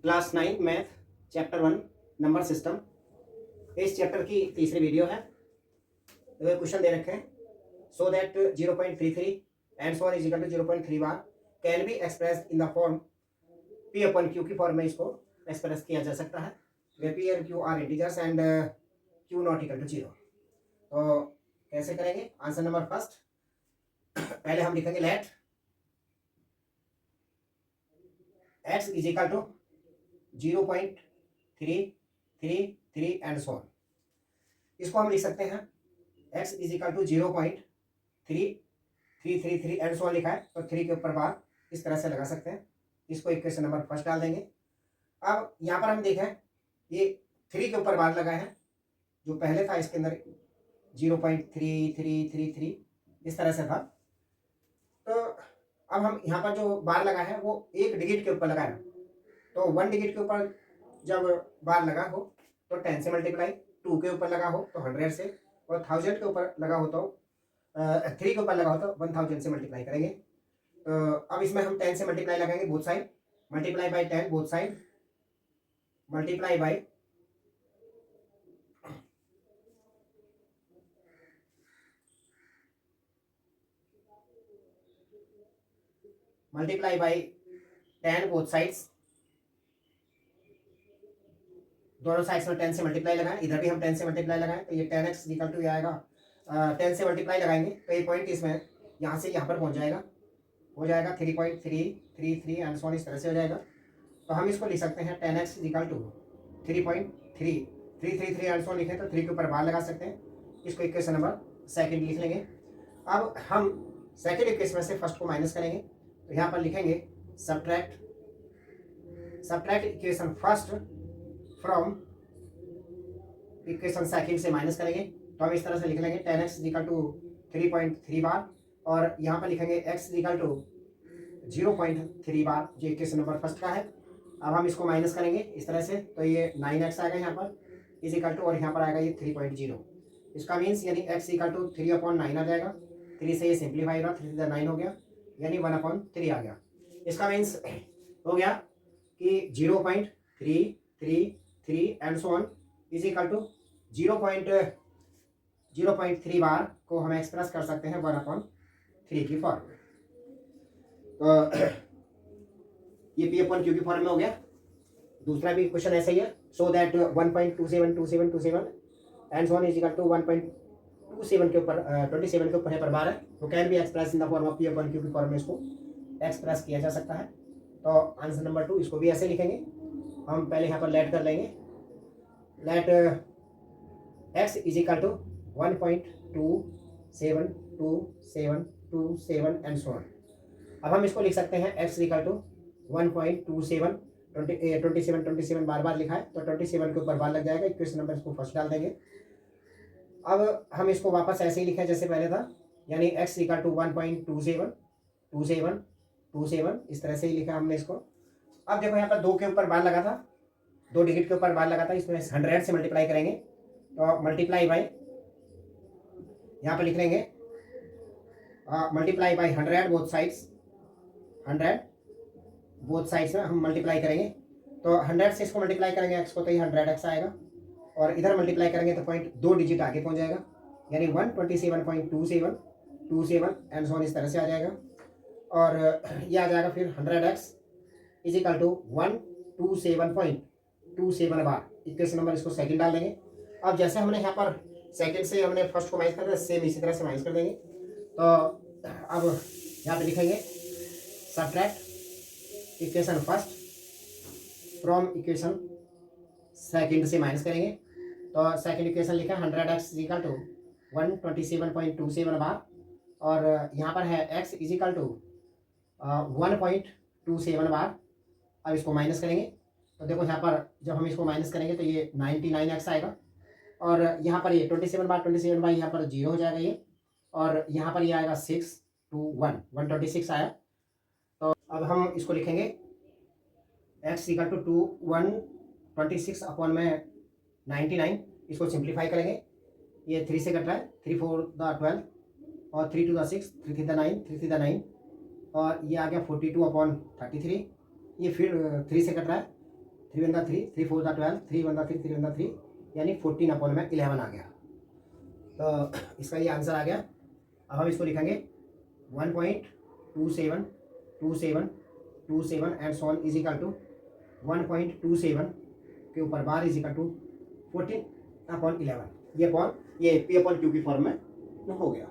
Class 9 math chapter 1 number system. इस chapter की तीसरी वीडियो है। क्वेश्चन दे रखे हैं so that 0.33 and so on is equal to 0.3 bar can be express in the form P upon Q की form में इसको एक्सप्रेस किया जा सकता है where P and Q are integers and Q not equal to 0। तो कैसे करेंगे? आंसर नंबर फर्स्ट, पहले हम लिखेंगे let x is equal to 0.333 and so on. इसको हम लिख सकते हैं x is equal to 0.3333 and so on लिखा है तो 3 के ऊपर बार इस तरह से लगा सकते हैं। इसको इक्वेशन नंबर फर्स्ट डाल देंगे। अब यहाँ पर हम देखें ये 3 के ऊपर बार लगा है, जो पहले था इसके अंदर 0.3333 इस तरह से था। तो अब हम यहाँ पर जो बार लगा है वो एक डिजिट के ऊपर लगा है, तो 1 डिजिट के ऊपर जब बार लगा हो तो 10 से मल्टीप्लाई, 2 के ऊपर लगा हो तो 100 से, और 1000 के ऊपर लगा हो तो 3 के ऊपर लगा हो तो 1000 से मल्टीप्लाई करेंगे। तो अब इसमें हम 10 से मल्टीप्लाई लगाएंगे both side, multiply by 10 both side, multiply by multiply by 10 both sides. दोनों साइड्स में 10 से मल्टीप्लाई लगाएं, इधर भी हम 10 से मल्टीप्लाई लगाएं तो ये 10x इक्वल टू आएगा 10 से मल्टीप्लाई लगाएंगे तो ये पॉइंट इसमें यहाँ से यहाँ पर पहुँच जाएगा, हो जाएगा 3.333 एंड सो ऑन इस तरह से हो जाएगा। तो हम इसको लिख सकते हैं 10x equal to 3.3333 and so on लिखें तो 3 के ऊपर बार लगा सकते हैं। इसको इक्वेशन नंबर सेकंड लिख लेंगे। अब हम सेकंड इक्वेशन में से फर्स्ट को माइनस करेंगे तो यहाँ पर लिखेंगे subtract equation first from equation second से माइनस करेंगे तो हम इस तरह से लिख लेंगे 10x इक्वल टू 3.3 बार, और यहाँ पर लिखेंगे x इक्वल टू 0.3 बार, जो इक्वेशन नंबर फर्स्ट का है। अब हम इसको माइनस करेंगे इस तरह से तो ये 9x आएगा यहाँ पर इज इक्वल टू, और यहाँ पर आएगा ये 3.0। इसका मीन्स यानी x इक्वल टू 3/9 आ जाएगा। 3 से ये सिंप्लीफाई रहा, 3 9 हो गया यानी 1/3 आ गया। इसका मीन्स हो गया कि 0.333 and so on is equal to 0.3 bar को हम एक्सप्रेस कर सकते हैं 1/3 की फॉर्म में। तो ये पी अपन क्यू की फॉर्म में हो गया। दूसरा भी क्वेश्चन ऐसा ही है so that 1.272727 and so on is equal to 1.27 के ऊपर 27 के ऊपर है पर बार है, तो can be express in the form of P upon Q की फॉर्म में इसको एक्सप्रेस किया जा सकता है। तो आंसर नंबर 2 इसको भी ऐसे लिखेंगे। हम पहले यहाँ पर लेट कर लेंगे, let x is equal to 1.272727 and so on. अब हम इसको लिख सकते हैं x इक्वल टू 1.27 27 बार बार लिखा है तो 27 के ऊपर बार लग जाएगा। इक्वेशन नंबर इसको फर्स्ट डाल देंगे। अब हम इसको वापस ऐसे ही लिखें जैसे पहले था, यानी x इक्वल टू 1.27 इस तरह से ही लिखा हमने इसको। अब देखो यहाँ पर 2 के ऊपर बार लगा था, 2 डिजिट के ऊपर बार लगा था, इसमें 100 से मल्टीप्लाई करेंगे तो मल्टीप्लाई बाय यहाँ पर लिख लेंगे multiply by 100 both sides, 100 both sides में हम मल्टीप्लाई करेंगे तो 100 से इसको मल्टीप्लाई करेंगे x को तो ये 100x आएगा, और इधर मल्टीप्लाई करेंगे तो पॉइंट 2 डिजिट आगे पहुंच जाएगा यानी 127.27 एंड सो ऑन इस तरह से आ जाएगा। और ये आ जाएगा फिर 100x is equal to 127.27 bar. Equation number इसको सेकंड डाल देंगे। अब जैसे हमने यहाँ पर सेकंड से हमने फर्स्ट को माइनस कर दिया, सेम इसी तरह से माइनस कर देंगे। तो अब यहाँ पे लिखेंगे subtract equation first from equation second से माइनस करेंगे तो सेकंड इक्वेशन लिखा 100x इक्वल टू 127.27 बार, और यहाँ पर है x इज इक्वल टू 1.27 बार। अब इसको माइनस करेंगे तो देखो यहाँ पर जब हम इसको माइनस करेंगे तो ये 99x आएगा, और यहाँ पर ये 27 बार यहाँ पर 0 हो जाएगा ये, और यहाँ पर ये आएगा 126 आया। तो अब हम इसको लिखेंगे x इक्वल टू 126/99। इसको सिंप्लीफाई करेंगे, ये 3 से कट रहा है, 3 4 12 और 3 2 6, 3 3 9, 3 3 9, और ये आ गया 42/33। ये फिर 3 से कट रहा है 3 वन 3, 3 4 12, 3 वन 3, 3 वन 3, यानी 14/11 आ गया। तो इसका ये आंसर आ गया। अब हम इसको लिखेंगे 1.2727 and so on is equal to 1.27 के ऊपर बार इज इक्वल टू 14/11। ये पी अपॉन क्यू की फॉर्म में हो गया।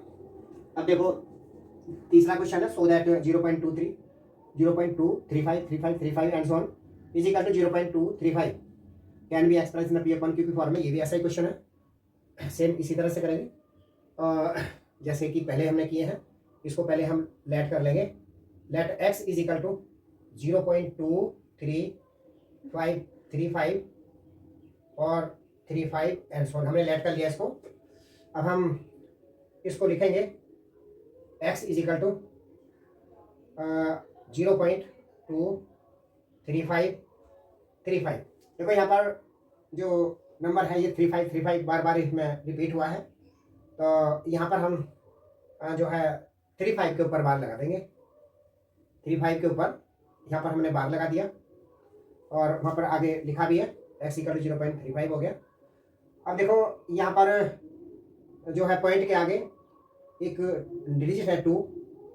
अब देखो तीसरा क्वेश्चन है, so that 0.23 0.235 and so on is equal to 0.235 can be express in P upon Q की फॉर्म में। ये भी ऐसा ही क्वेश्चन है, सेम इसी तरह से करेंगे जैसे कि पहले हमने किए हैं। इसको पहले हम लेट कर लेंगे, let x is equal to 0.235 और 35 एंड सो ऑन, हमने लेट कर लिया इसको। अब हम इसको लिखेंगे एक्स इज इक्वल टू 0.235। देखो यहाँ पर जो नंबर है ये 35 बार बार इसमें रिपीट हुआ है, तो यहाँ पर हम जो है 35 के ऊपर बार लगा देंगे। 35 के ऊपर यहाँ पर हमने बार लगा दिया और वहाँ पर आगे लिखा भी है एक्स इक्वल टू 0.35 हो गया। अब देखो यहाँ पर जो है पॉइंट के आगे एक डिजिट है 2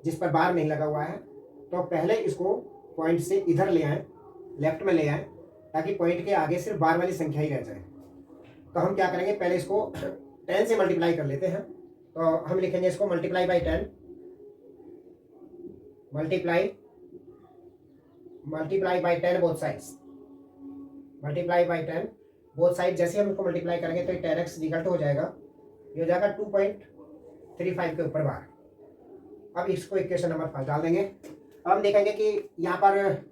जिस पर बार नहीं लगा हुआ है, तो पहले इसको पॉइंट से इधर ले आए, लेफ्ट में ले आए, ताकि पॉइंट के आगे सिर्फ बार वाली संख्या ही रह जाए। तो हम क्या करेंगे, पहले इसको 10 से मल्टीप्लाई कर लेते हैं। तो हम लिखेंगे इसको multiply by 10, multiply by 10 both sides, multiply by 10 both side. जैसे हम इसको मल्टीप्लाई करेंगे तो 10x निकल हो जाएगा, ये हो जाएगा 2.35 के ऊपर बार। अब इसको इक्वेशन नंबर 5 डाल देंगे। अब हम देखेंगे कि यहाँ पर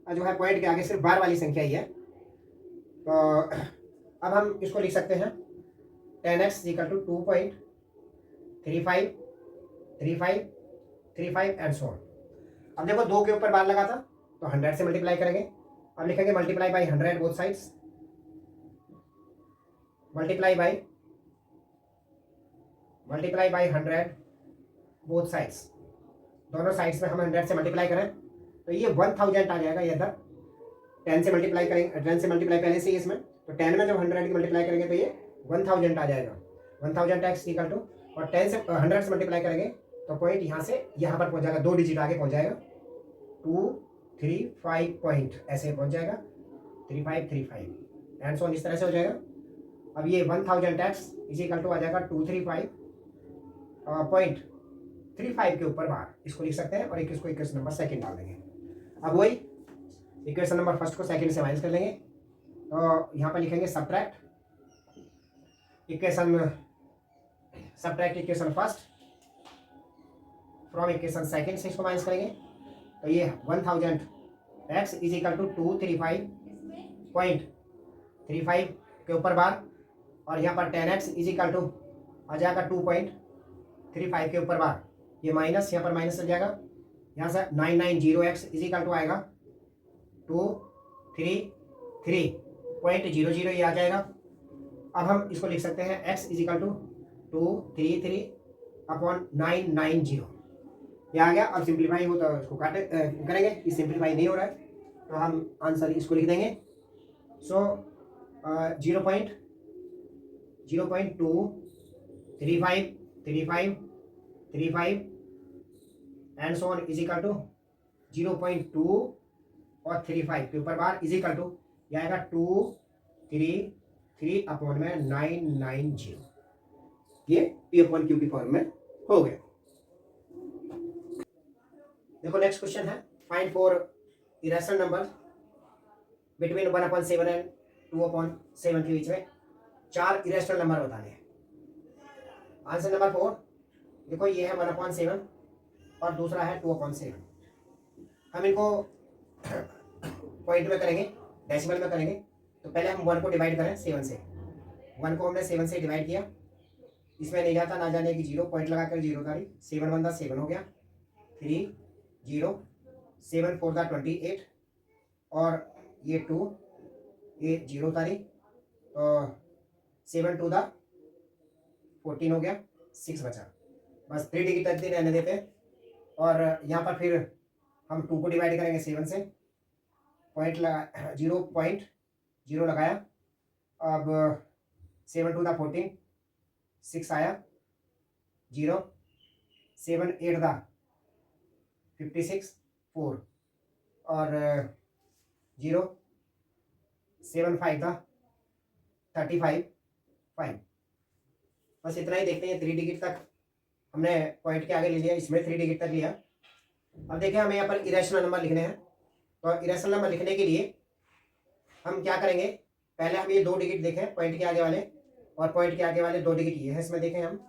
जो है पॉइंट के आगे सिर्फ बार वाली संख्या ही है, तो अब हम इसको लिख सकते हैं 10x equal to 2.35 and so on. अब देखो 2 के ऊपर बार लगा था तो 100 से मल्टीप्लाई करेंगे। अब लिखेंगे multiply by 100 both sides, multiply by 100 both sides, दोनों साइड्स में हम 100 से मल्टीप्लाई करें तो ये 1000 आ जाएगा। ये इधर 10 से मल्टीप्लाई करेंगे, 10 से मल्टीप्लाई पहले से ही इसमें, तो 10 में जब 100 की मल्टीप्लाई करेंगे तो ये 1000 आ जाएगा। 1000 एक्स इक्वल टू, और 10 से 100 से मल्टीप्लाई करेंगे तो पॉइंट यहाँ से यहाँ पर पहुँच जाएगा, 2 डिजिट आगे पहुँच जाएगा, 235 पॉइंट ऐसे पहुँच जाएगा, 3535 एंड सो ऑन इस तरह से हो जाएगा। अब ये 1000 एक्स इज इक्वल टू आ जाएगा 235.35 के ऊपर बार, इसको लिख सकते हैं। और इसको इक्वेशन नंबर सेकंड डाल देंगे। अब वही इक्वेशन नंबर फर्स्ट को सेकंड से माइनस कर लेंगे, तो यहाँ पर लिखेंगे subtract equation first from equation second से इसको माइनस करेंगे, तो ये 1000 एक्स इज इक्वल टू 235.35 के ऊपर बार, और यहाँ पर 10x इज इक्वल टू आ जाएगा 2.35 के ऊपर बार, ये माइनस यहाँ पर माइनस चल जाएगा, यहाँ से 990x इज इक्वल टू आएगा 233.00 ये आ जाएगा। अब हम इसको लिख सकते हैं x इज इक्वल टू 233/990 ये आ गया। अब सिंप्लीफाई हो तो इसको काटे करेंगे, ये सिंप्लीफाई नहीं हो रहा है तो हम आंसर इसको लिख देंगे। So 0.235 and so on is equal to 0.2 और 35 के ऊपर बार इज इक्वल टू ये आएगा 233/990। ये पी अपॉन क्यू की फॉर्म में हो गया। देखो नेक्स्ट क्वेश्चन है, find for irrational number between 1/7 and 2/7 के बीच में 4 इरेशनल नंबर बताने हैं। आंसर नंबर 4, देखो ये है 1/7 और दूसरा है 2/7। हम इनको पॉइंट में करेंगे, डेसिमल में करेंगे, तो पहले हम 1 को डिवाइड करें 7 से। 1 को हमने 7 से डिवाइड किया, इसमें नहीं जाता ना जाने की 0 पॉइंट लगा कर 0 तारीख 7 बनता 7 हो गया, 3 0 7 4 28 और ये 2 ये 0 तारीख तो 7 2 14 हो गया, 6 बचा, बस 3 डिजिट तक रहने देते हैं। और यहाँ पर फिर हम 2 को डिवाइड करेंगे 7 से, पॉइंट लगा 0.7 जीरो लगाया। अब 7 टू द 14, 6 आया, जीरो। 7 8 द 56, 4 और जीरो। 7 5 द 35, 5। बस इतना ही देखते हैं। 3 डिजिट तक हमने पॉइंट के आगे ले लिया, इसमें 3 डिजिट तक लिया। अब देखिए हमें यहाँ पर इरेशनल नंबर लिखने हैं। तो इरेशनल नंबर लिखने के लिए हम क्या करेंगे, पहले हम ये 2 डिजिट देखें पॉइंट के आगे वाले, और पॉइंट के आगे वाले 2 डिजिट ये है, इसमें देखें हम,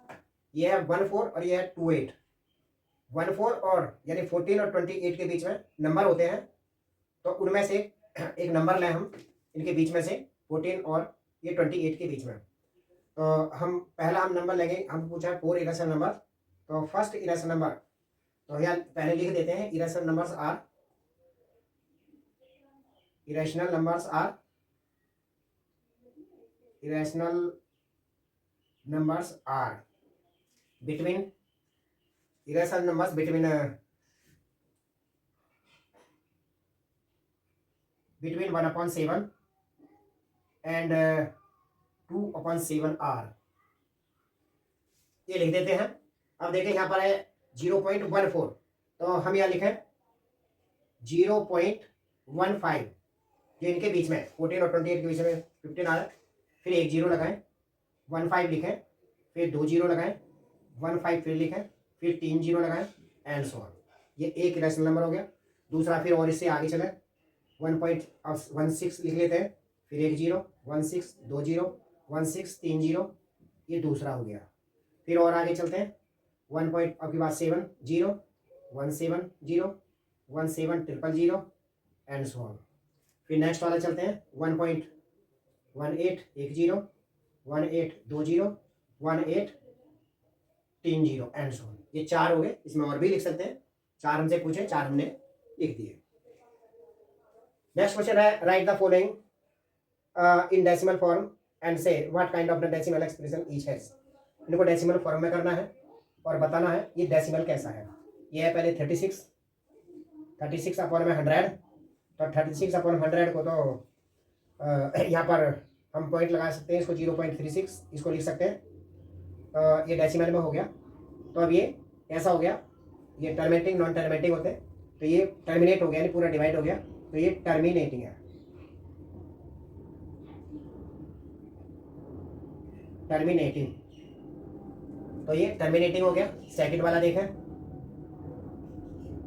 ये है 14 और ये है 28। 14 और यानी 14 और 28 के बीच में नंबर होते हैं, तो उनमें से एक नंबर लें हम इनके बीच में से, 14 और ये 28 के बीच में। तो हम पहला हम नंबर लेंगे, हम पूछा है 4 इरेशनल नंबर। तो फर्स्ट इरेशनल नंबर, तो यहाँ पहले लिख देते हैं irrational numbers are, irrational numbers are, irrational numbers are between, irrational numbers between 1/7 and 2/7 are, ये लिख देते हैं। अब देखें यहाँ पर है 0.14, तो हम यहाँ लिखें 0.15, जो इनके बीच में 14 और 28 के बीच में 15 आ रहा है। फिर एक जीरो लगाएं, 15 लिखें, फिर 2 जीरो लगाएं, 15 फिर लिखें, फिर 3 जीरो लगाएं, एंड सो ऑन। ये एक इरेशनल नंबर हो गया। दूसरा फिर और इससे आगे चले, 1.16 लिख लेते हैं, फिर एक जीरो, 16 2 जीरो, 16 3 जीरो, ये दूसरा हो गया। फिर और आगे चलते हैं, 1 पॉइंट अब के बाद 7 zero, 1 7 zero, 1 7 triple zero, and so on. फिर नेक्स्ट वाला चलते हैं, 1.18 एक zero, 18 2 zero, 18 3 zero, and so on. ये 4 हो गए। इसमें और भी लिख सकते हैं, 4 हमसे पूछे, 4 हमने लिख दिए। नेक्स्ट क्वेश्चन है, write the following in decimal form and say what kind of the decimal expression each has. इनको डेसिमल फॉर्म में करना है और बताना है ये डेसिमल कैसा है। ये है पहले 36 अपॉन में 100, तो 36 अपॉन 100 को तो यहाँ पर हम पॉइंट लगा सकते हैं, इसको 0.36 इसको लिख सकते हैं। तो ये डेसिमल में हो गया। तो अब ये ऐसा हो गया, ये टर्मिनेटिंग नॉन टर्मिनेटिंग होते हैं, तो ये टर्मिनेट हो गया यानी पूरा डिवाइड हो गया, तो ये टर्मिनेटिंग है, टर्मिनेटिंग। तो ये टर्मिनेटिंग हो गया। सेकंड वाला देखें,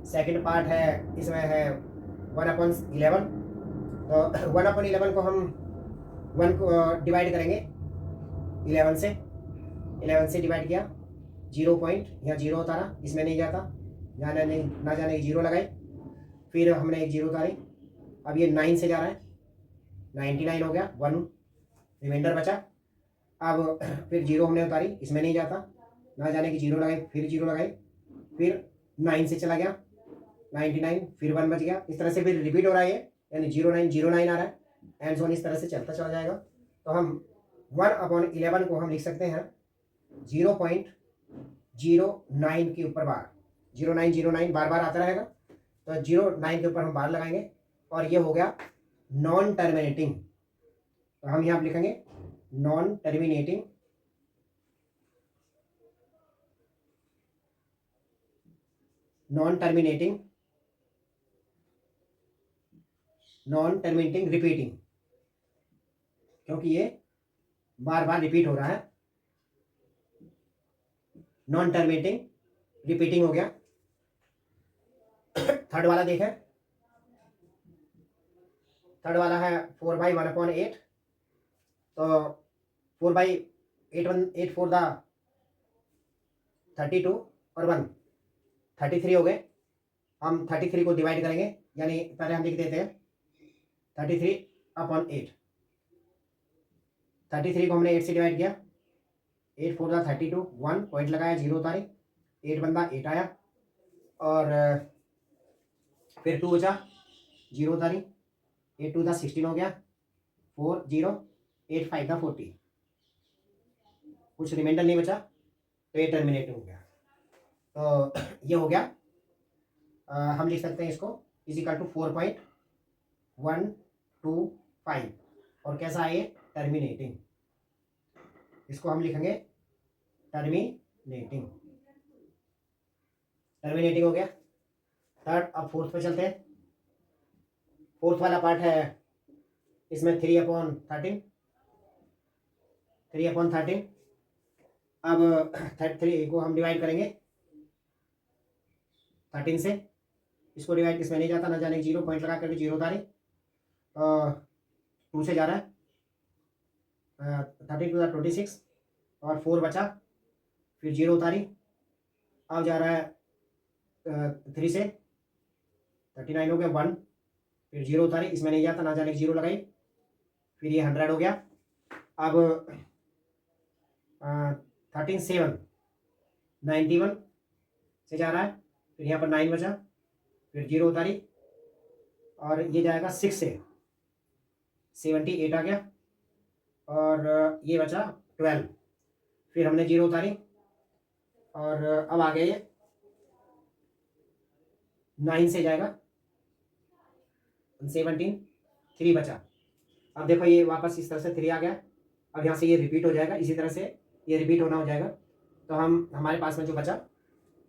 सेकंड पार्ट है, इसमें है 1/11। तो 1/11 को हम 1 को डिवाइड करेंगे 11 से, 11 से डिवाइड किया, 0 पॉइंट यहाँ जीरो उतारा, इसमें नहीं जाता, जाना नहीं, ना जाने की जीरो लगाई, फिर हमने एक जीरो उतारी। अब ये 9 से जा रहा है, 99 हो गया, 1 रिमाइंडर बचा। अब फिर जीरो हमने उतारी, इसमें नहीं जाता, ना जाने की जीरो लगाई, फिर जीरो लगाई, फिर 9 से चला गया, 99, फिर 1 बच गया। इस तरह से फिर रिपीट हो रहा है, यानी 0909 आ रहा है, एंड सो ऑन, इस तरह से चलता चला जाएगा। तो हम 1/11 को हम लिख सकते हैं 0.09 के ऊपर बार, 0909 बार बार आता रहेगा, तो 09 के ऊपर हम बार लगाएंगे, और ये हो गया नॉन टर्मिनेटिंग। तो हम यहाँ लिखेंगे non terminating, non terminating, non terminating repeating, क्योंकि ये बार बार रिपीट हो रहा है। नॉन टर्मिनेटिंग रिपीटिंग हो गया। थर्ड वाला देखें, थर्ड वाला है 4/1/8। तो 4/8 8 4 द 32 और 1 33 हो गए। हम 33 को डिवाइड करेंगे, यानी पहले हम लिख देते हैं 33/8। 33 को हमने 8 से डिवाइड किया, 8 4 द 32, 1 पॉइंट लगाया, जीरो उतारी, 8 बंदा 8 आया, और फिर 2 बचा, जीरो उतारी, 8 2 द 16 हो गया, 4 0, 8 5 द 40, कुछ रिमाइंडर नहीं बचा, तो ये टर्मिनेट हो गया। तो ये हो गया। हम लिख सकते हैं इसको इज इक्वल टू 4.125, और कैसा है ये, टर्मिनेटिंग। इसको हम लिखेंगे टर्मिनेटिंग। टर्मिनेटिंग हो गया। थर्ड, अब फोर्थ पे चलते हैं। फोर्थ वाला पार्ट है इसमें 3/13, 3/13। अब 3 को हम डिवाइड करेंगे 13 से। इसको डिवाइड किसमें नहीं जाता, ना जाने 0 पॉइंट लगा करके 0 उतारे, 2 से जा रहा है, 30 × 26 और 4 बचा, फिर 0 उतारी। अब जा रहा है 3 से 39 हो गया, 1, फिर 0 उतारी, इसमें नहीं जाता, ना जाने 0 लगाई, फिर ये 100 हो गया। अब 13 7 91 से जा रहा है, फिर यहाँ पर 9 बचा, फिर 0 उतारी, और ये जाएगा 6 से 78 आ गया, और ये बचा 12, फिर हमने 0 उतारी, और अब आ गया ये 9 से जाएगा 17, 3 बचा। अब देखो ये वापस इस तरह से 3 आ गया। अब यहाँ से ये रिपीट हो जाएगा, इसी तरह से ये रिपीट होना हो जाएगा। तो हम हमारे पास में जो बचा,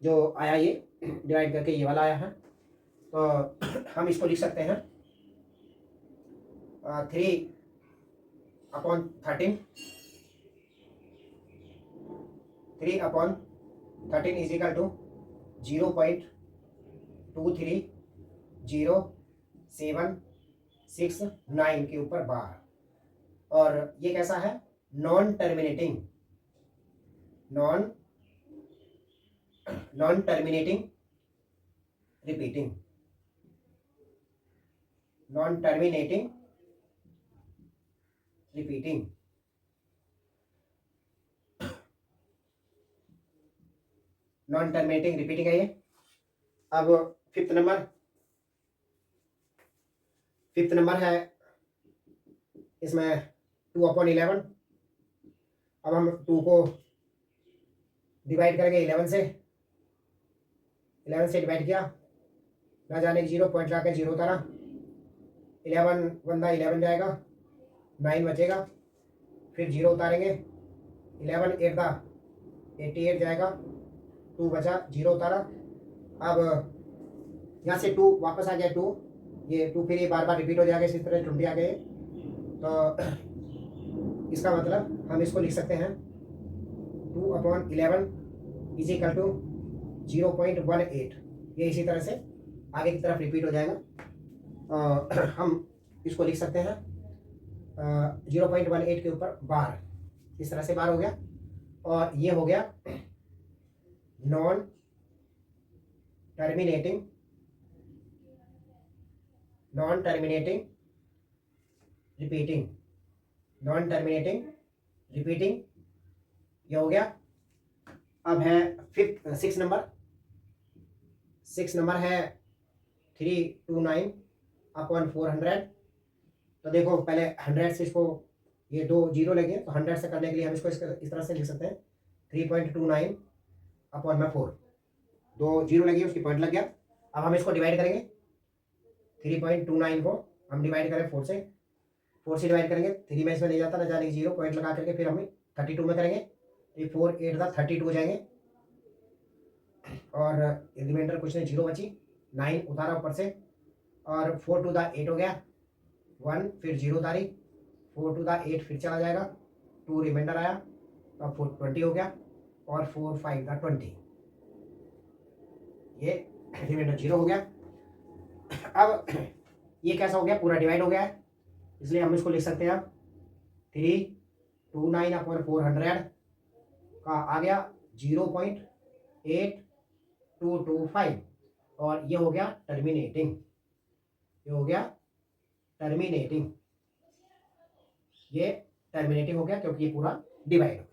जो आया ये डिवाइड करके ये वाला आया है, तो हम इसको लिख सकते हैं 3/13, 3/13 इज इक्वल टू 0.23079 के ऊपर बार। और ये कैसा है, non terminating, non terminating repeating, non terminating repeating. Non terminating repeating है ये। अब फिफ्थ नंबर है इसमें 2/11। अब हम 2 को डिवाइड करेंगे 11 से, 11 से डिवाइड किया, ना जाने 0 पॉइंट ला के 0 उतारा, 11 बंदा 11 जाएगा, 9 बचेगा, फिर 0 उतारेंगे, 11 8 दा 88 जाएगा, 2 बचा, 0 उतारा। अब यहाँ से 2 वापस आ गया, 2 ये 2 फिर ये बार बार रिपीट हो जाएगा, इसी तरह 20 आ गए। तो इसका मतलब हम इसको लिख सकते हैं 2/11 इज इक्वल टू 0.18। ये इसी तरह से आगे की तरफ रिपीट हो जाएगा। हम इसको लिख सकते हैं 0.18 के ऊपर बार, इस तरह से बार हो गया। और ये हो गया non terminating repeating, non terminating repeating, ये हो गया। अब है 6 नंबर है 329/400। तो देखो पहले 100 से इसको, ये 2 0 लगे, तो 100 से करने के लिए हम इसको इस तरह से लिख सकते हैं 3.29/4, 2 0 लगी, उसकी पॉइंट लग गया। अब हम इसको डिवाइड करेंगे, 3.29 को हम डिवाइड करें 4 से, 4 से डिवाइड करेंगे, 3 में इसमें नहीं जाता, ना जाने 0 पॉइंट लगा करके फिर हम 32 में करेंगे, तो 4 8 दा 32 हो जाएंगे, और रिमाइंडर कुछ नहीं, 0 बची, 9 उतारा ऊपर से, और 4 2 दा 8 हो गया, 1 फिर 0 उतारी, 4 2 दा 8 फिर चला जाएगा, 2 रिमाइंडर आया, तो 4 20 हो गया, और 4 5 दा 20, ये रिमाइंडर 0 हो गया। अब ये कैसा हो गया, पूरा डिवाइड हो गया है, इसलिए हम इसको लिख सकते हैं 329/400 का आ गया 0.8225, और ये हो गया टर्मिनेटिंग, ये हो गया टर्मिनेटिंग, ये टर्मिनेटिंग हो गया क्योंकि ये पूरा डिवाइड हो गया।